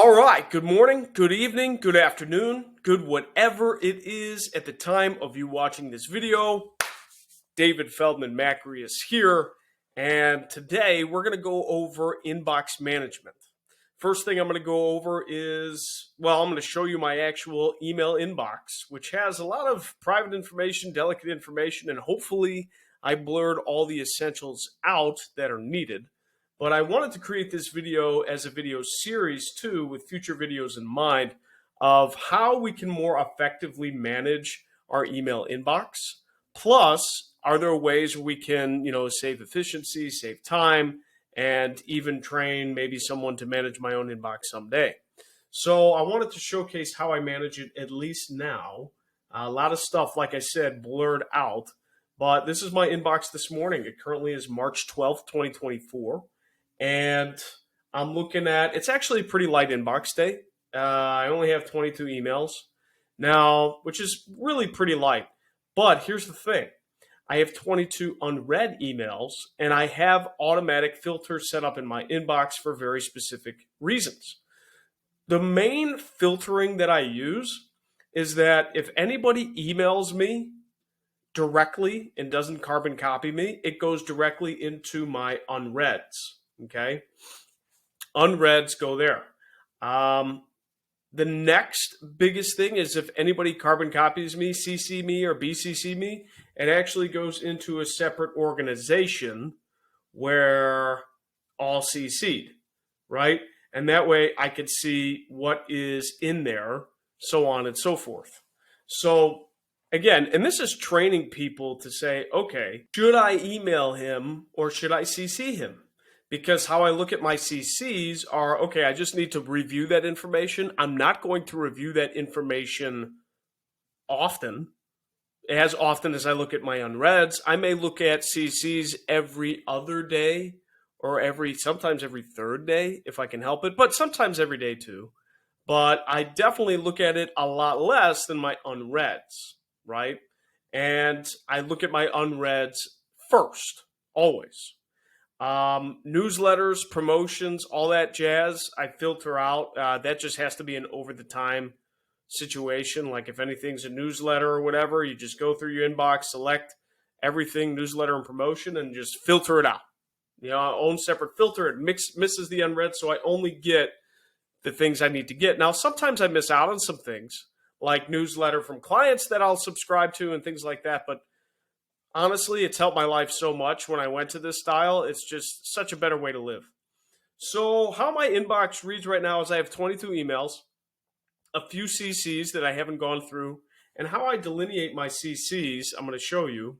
All right. Good morning, good evening, good afternoon, good whatever it is at the time of you watching this video. David Feldman-Makrias here. And today we're going to go over inbox management. First thing I'm going to go over is, well, I'm going to show you my actual email inbox, which has a lot of private information, delicate information, and hopefully I blurred all the essentials out that are needed. But I wanted to create this video as a video series too, with future videos in mind, of how we can more effectively manage our email inbox. Plus, are there ways we can, save efficiency, save time, and even train maybe someone to manage my own inbox someday? So I wanted to showcase how I manage it, at least now. A lot of stuff, like I said, blurred out. But this is my inbox this morning. It currently is March 12th, 2024. And I'm looking at, it's actually a pretty light inbox day. I only have 22 emails now, which is really pretty light. But here's the thing. I have 22 unread emails, and I have automatic filters set up in my inbox for very specific reasons. The main filtering that I use is that if anybody emails me directly and doesn't carbon copy me, it goes directly into my unreads. Okay. Unreads go there. The next biggest thing is if anybody carbon copies me, CC me, or BCC me, it actually goes into a separate organization where all CC'd, right? And that way I could see what is in there, so on and so forth. So again, and this is training people to say, okay, should I email him or should I CC him? Because how I look at my CCs are, okay, I just need to review that information. I'm not going to review that information often, as often as I look at my unreads. I may look at CCs every other day or sometimes every third day if I can help it, but sometimes every day too. But I definitely look at it a lot less than my unreads, right? And I look at my unreads first, always. Newsletters, promotions, all that jazz, I filter out. That just has to be an over-the-time situation. Like if anything's a newsletter or whatever, you just go through your inbox, select everything, newsletter and promotion, and just filter it out. Own separate filter. It misses the unread, so I only get the things I need to get. Now, sometimes I miss out on some things, like newsletter from clients that I'll subscribe to and things like that, but honestly, it's helped my life so much when I went to this style. It's just such a better way to live. So how my inbox reads right now is I have 22 emails, a few CCs that I haven't gone through, and how I delineate my CCs, I'm going to show you.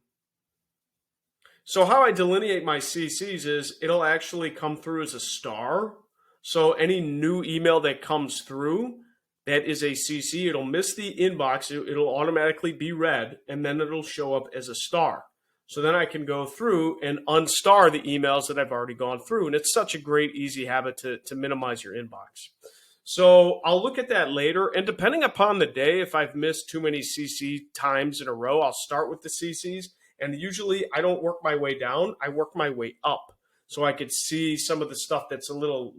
So how I delineate my CCs is it'll actually come through as a star. So any new email that comes through, that is a CC. It'll miss the inbox. It'll automatically be read, and then it'll show up as a star. So then I can go through and unstar the emails that I've already gone through. And it's such a great, easy habit to minimize your inbox. So I'll look at that later. And depending upon the day, if I've missed too many CC times in a row, I'll start with the CCs. And usually I don't work my way down. I work my way up. So I could see some of the stuff that's a little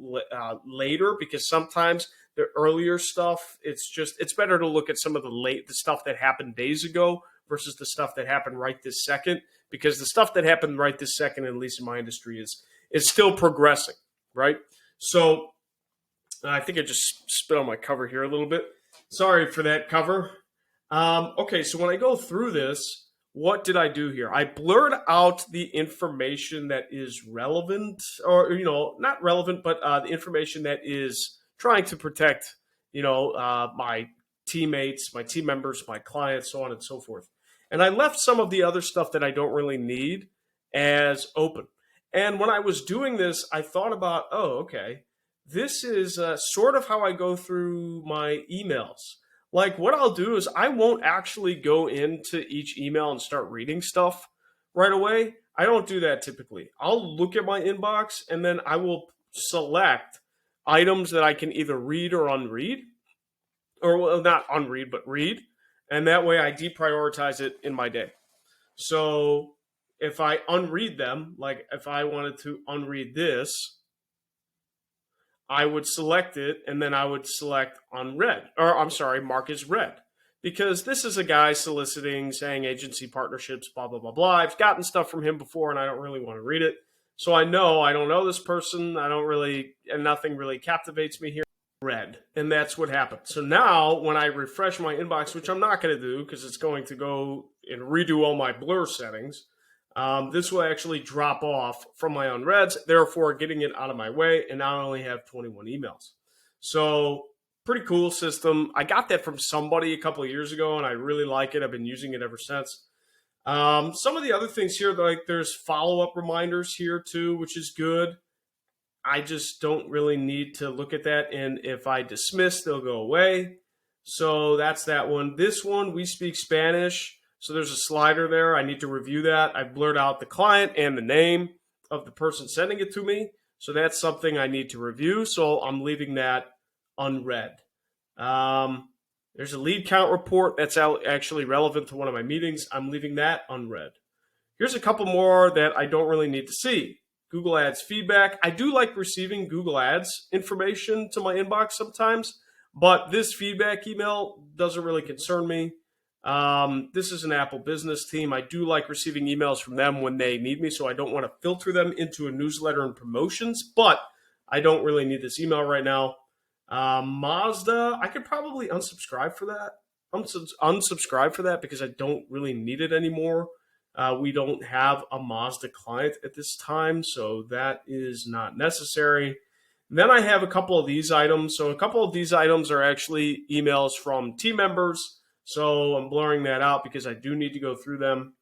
later, because sometimes the earlier stuff, it's better to look at some of the stuff that happened days ago versus the stuff that happened right this second, because the stuff that happened right this second, at least in my industry, is still progressing, right? So I think I just spit on my cover here a little bit. Sorry for that cover. Okay, so when I go through this, what did I do here? I blurred out the information that is relevant, or, not relevant, but the information that is trying to protect, my teammates, my team members, my clients, so on and so forth. And I left some of the other stuff that I don't really need as open. And when I was doing this, I thought about, okay, this is sort of how I go through my emails. Like what I'll do is I won't actually go into each email and start reading stuff right away. I don't do that typically. I'll look at my inbox and then I will select items that I can either read or unread, or well, not unread, but read. And that way I deprioritize it in my day. So if I unread them, like if I wanted to unread this, I would select it, and then I would select unread, or I'm sorry, mark as read. Because this is a guy soliciting, saying agency partnerships, blah, blah, blah, blah. I've gotten stuff from him before, and I don't really want to read it. So I know I don't know this person. And nothing really captivates me here. Read. And that's what happened. So now when I refresh my inbox, which I'm not going to do because it's going to go and redo all my blur settings, this will actually drop off from my unreads, therefore getting it out of my way, and now I only have 21 emails. So pretty cool system. I got that from somebody a couple of years ago, and I really like it. I've been using it ever since. Some of the other things here, like there's follow-up reminders here too, which is good. I just don't really need to look at that, and if I dismiss, they'll go away. So that's that one. This one, we speak Spanish. So there's a slider there. I need to review that. I blurred out the client and the name of the person sending it to me. So that's something I need to review. So I'm leaving that unread. There's a lead count report that's actually relevant to one of my meetings. I'm leaving that unread. Here's a couple more that I don't really need to see. Google Ads feedback. I do like receiving Google Ads information to my inbox sometimes, but this feedback email doesn't really concern me. This is an Apple business team. I do like receiving emails from them when they need me, so I don't want to filter them into a newsletter and promotions, but I don't really need this email right now. Mazda, I could probably unsubscribe for that. Unsubscribe for that because I don't really need it anymore. We don't have a Mazda client at this time, so that is not necessary. Then I have a couple of these items. So a couple of these items are actually emails from team members. So I'm blurring that out because I do need to go through them.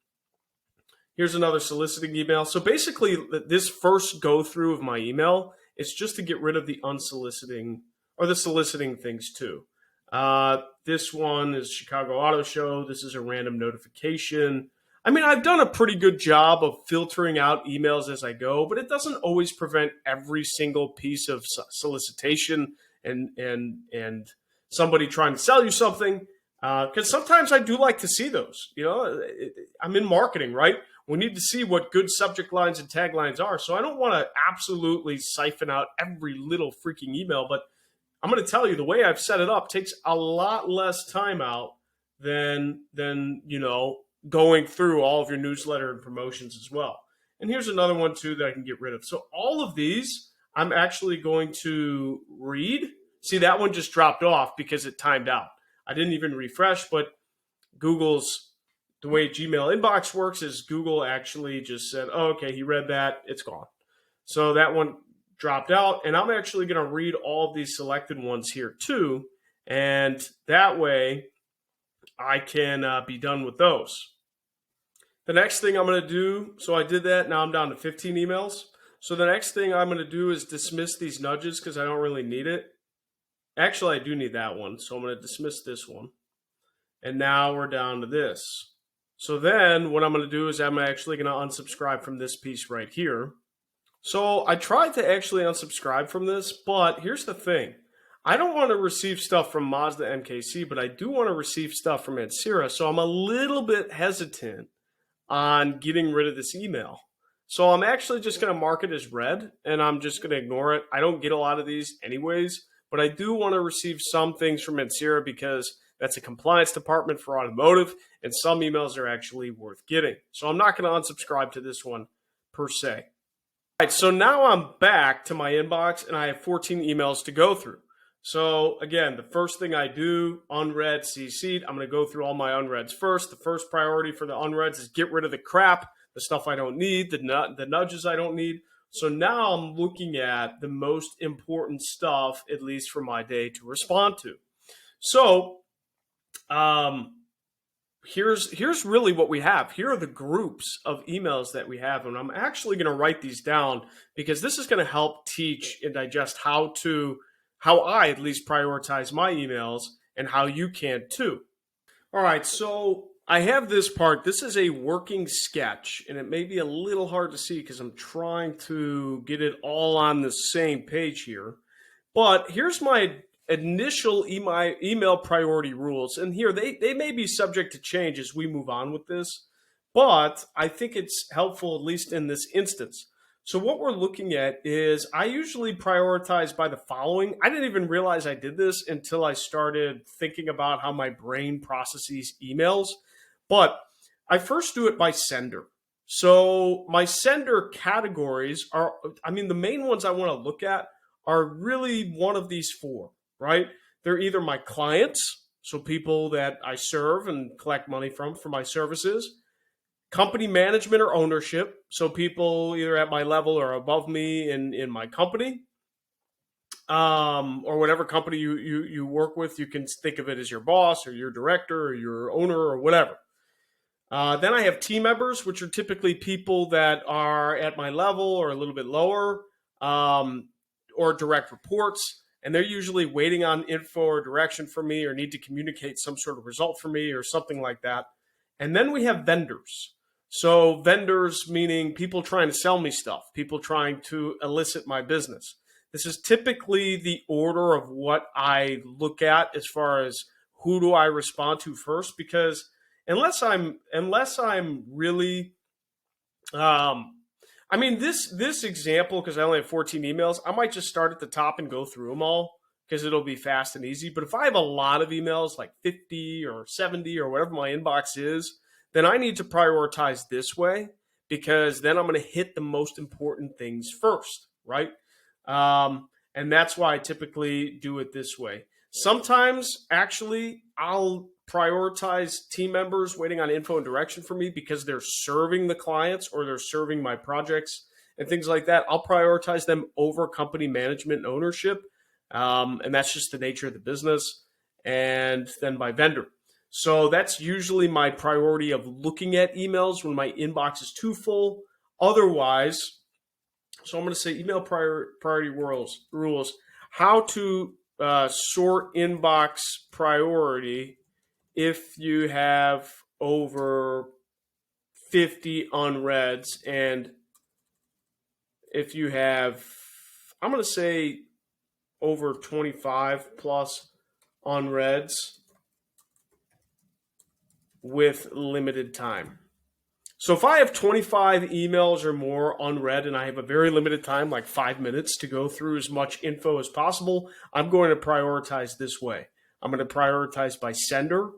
Here's another soliciting email. So basically, this first go through of my email, it's just to get rid of the unsoliciting or the soliciting things too. This one is Chicago Auto Show. This is a random notification. I mean, I've done a pretty good job of filtering out emails as I go, but it doesn't always prevent every single piece of solicitation and somebody trying to sell you something. Because sometimes I do like to see those. You know, I'm in marketing, right? We need to see what good subject lines and taglines are. So I don't want to absolutely siphon out every little freaking email, but I'm going to tell you the way I've set it up takes a lot less time out than going through all of your newsletter and promotions as well. And here's another one too that I can get rid of. So all of these I'm actually going to read. See, that one just dropped off because it timed out. I didn't even refresh, but the way Gmail inbox works is Google actually just said, oh, okay, he read that, it's gone. So that one dropped out, and I'm actually going to read all of these selected ones here too, and that way I can be done with those. The next thing I'm going to do, so I did that, now I'm down to 15 emails. So the next thing I'm going to do is dismiss these nudges because I don't really need it. Actually, I do need that one, so I'm going to dismiss this one. And now we're down to this. So then what I'm going to do is I'm actually going to unsubscribe from this piece right here. So I tried to actually unsubscribe from this, but here's the thing. I don't want to receive stuff from Mazda MKC, but I do want to receive stuff from Ansira, so I'm a little bit hesitant on getting rid of this email. So I'm actually just going to mark it as read, and I'm just going to ignore it. I don't get a lot of these anyways. But I do want to receive some things from Ansira because that's a compliance department for automotive, and some emails are actually worth getting. So I'm not going to unsubscribe to this one per se. All right, so now I'm back to my inbox, and I have 14 emails to go through. So again, the first thing I do, unread, CC'd. I'm going to go through all my unreads first. The first priority for the unreads is get rid of the crap, the stuff I don't need, the nudges I don't need. So now I'm looking at the most important stuff, at least for my day, to respond to. So here's really what we have. Here are the groups of emails that we have, and I'm actually going to write these down because this is going to help teach and digest how I at least prioritize my emails and how you can too. All right, so I have this part. This is a working sketch, and it may be a little hard to see because I'm trying to get it all on the same page here. But here's my initial email priority rules. And here, they may be subject to change as we move on with this, but I think it's helpful, at least in this instance. So what we're looking at is I usually prioritize by the following. I didn't even realize I did this until I started thinking about how my brain processes emails. But I first do it by sender. So my sender categories are, I mean, the main ones I want to look at are really one of these four, right? They're either my clients, so people that I serve and collect money from for my services, company management or ownership, so people either at my level or above me in my company, or whatever company you work with. You can think of it as your boss or your director or your owner or whatever. Then I have team members, which are typically people that are at my level or a little bit lower, um, or direct reports. And they're usually waiting on info or direction from me or need to communicate some sort of result for me or something like that. And then we have vendors. So, vendors meaning people trying to sell me stuff, people trying to elicit my business. This is typically the order of what I look at as far as who do I respond to first, because unless I'm really, I mean, this example, because I only have 14 emails, I might just start at the top and go through them all because it'll be fast and easy. But if I have a lot of emails, like 50 or 70 or whatever my inbox is, then I need to prioritize this way, because then I'm going to hit the most important things first, right? And that's why I typically do it this way. Sometimes, actually, I'll prioritize team members waiting on info and direction for me because they're serving the clients or they're serving my projects and things like that. I'll prioritize them over company management and ownership. And that's just the nature of the business. And then by vendor. So that's usually my priority of looking at emails when my inbox is too full. Otherwise, so I'm going to say email priority rules, how to sort inbox priority if you have over 50 unreads, and if you have, I'm going to say, over 25 plus unreads with limited time. So if I have 25 emails or more unread and I have a very limited time, like 5 minutes, to go through as much info as possible, I'm going to prioritize this way. I'm going to prioritize by sender,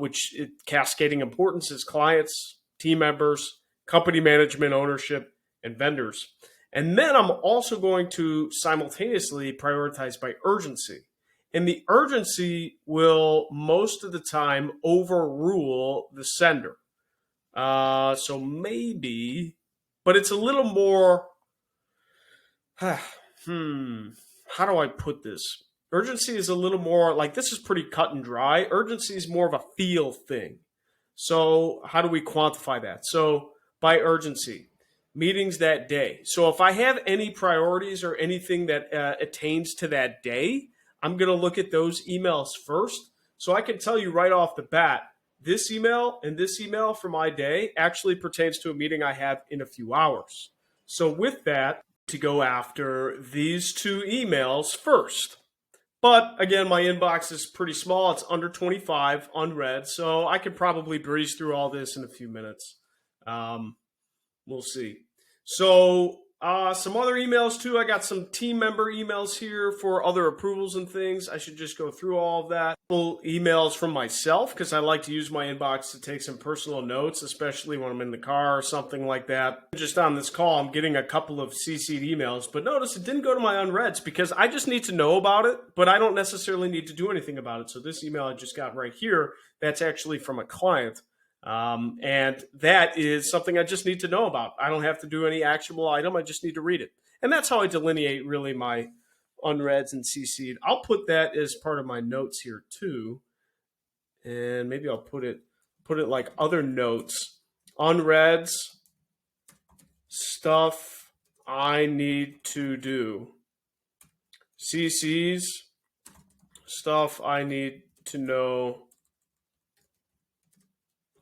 which cascading importance is clients, team members, company management, ownership, and vendors. And then I'm also going to simultaneously prioritize by urgency. And the urgency will most of the time overrule the sender. So maybe, but it's a little more, how do I put this? Urgency is a little more like, this is pretty cut and dry. Urgency is more of a feel thing. So how do we quantify that? So by urgency, meetings that day. So if I have any priorities or anything that attains to that day, I'm going to look at those emails first. So I can tell you right off the bat, this email and this email for my day actually pertains to a meeting I have in a few hours. So with that, to go after these two emails first. But again, my inbox is pretty small. It's under 25 unread, so I could probably breeze through all this in a few minutes. We'll see. So some other emails too. I got some team member emails here for other approvals and things. I should just go through all of that. Emails from myself, because I like to use my inbox to take some personal notes, especially when I'm in the car or something like that. Just on this call, I'm getting a couple of CC'd emails, but notice it didn't go to my unreads because I just need to know about it, but I don't necessarily need to do anything about it. So this email I just got right here, that's actually from a client. And that is something I just need to know about. I don't have to do any actionable item. I just need to read it. And that's how I delineate really my unreads and CC'd. I'll put that as part of my notes here too. And maybe I'll put it like other notes. Unreads, stuff I need to do. CC's, stuff I need to know.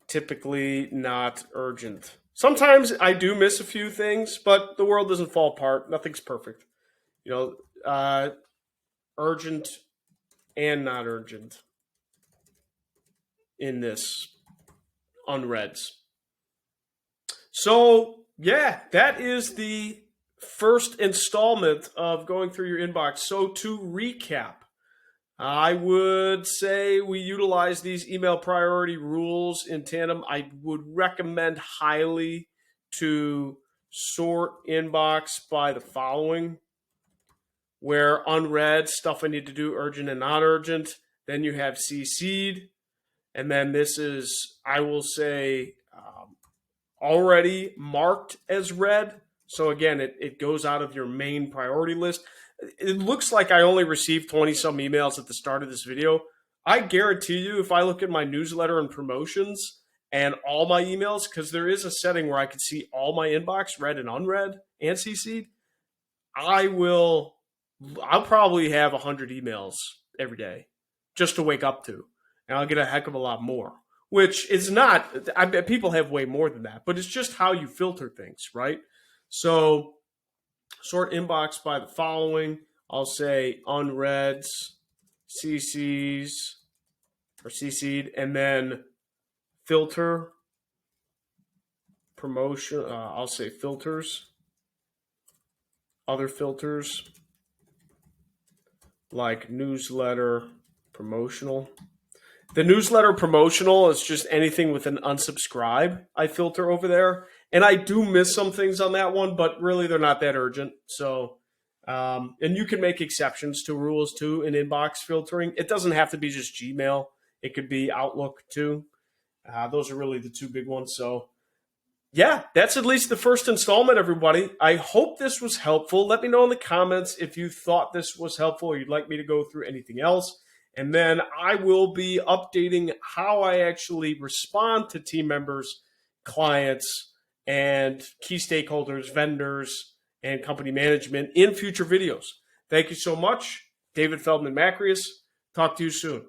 Typically not urgent. Sometimes I do miss a few things, but the world doesn't fall apart. Nothing's perfect. Urgent and not urgent in this unreads. So yeah, that is the first installment of going through your inbox. So to recap, I would say we utilize these email priority rules in tandem. I would recommend highly to sort inbox by the following, where unread, stuff I need to do, urgent and non-urgent. Then you have CC'd. And then this is, I will say, already marked as read. So again, it goes out of your main priority list. It looks like I only received 20 some emails at the start of this video. I guarantee you, if I look at my newsletter and promotions and all my emails, because there is a setting where I can see all my inbox, read and unread and CC'd, I'll probably have 100 emails every day just to wake up to. And I'll get a heck of a lot more, which is not, I bet people have way more than that, but it's just how you filter things, right? So sort inbox by the following. I'll say unreads, CC's, or CC'd, and then filter promotion. I'll say filters, other filters like newsletter promotional. The newsletter promotional is just anything with an unsubscribe I filter over there. And I do miss some things on that one, but really they're not that urgent. So, and you can make exceptions to rules too in inbox filtering. It doesn't have to be just Gmail. It could be Outlook too. Those are really the two big ones. So yeah, that's at least the first installment, everybody. I hope this was helpful. Let me know in the comments if you thought this was helpful or you'd like me to go through anything else. And then I will be updating how I actually respond to team members, clients, and key stakeholders, vendors, and company management in future videos. Thank you so much. David Feldman-Makrias. Talk to you soon.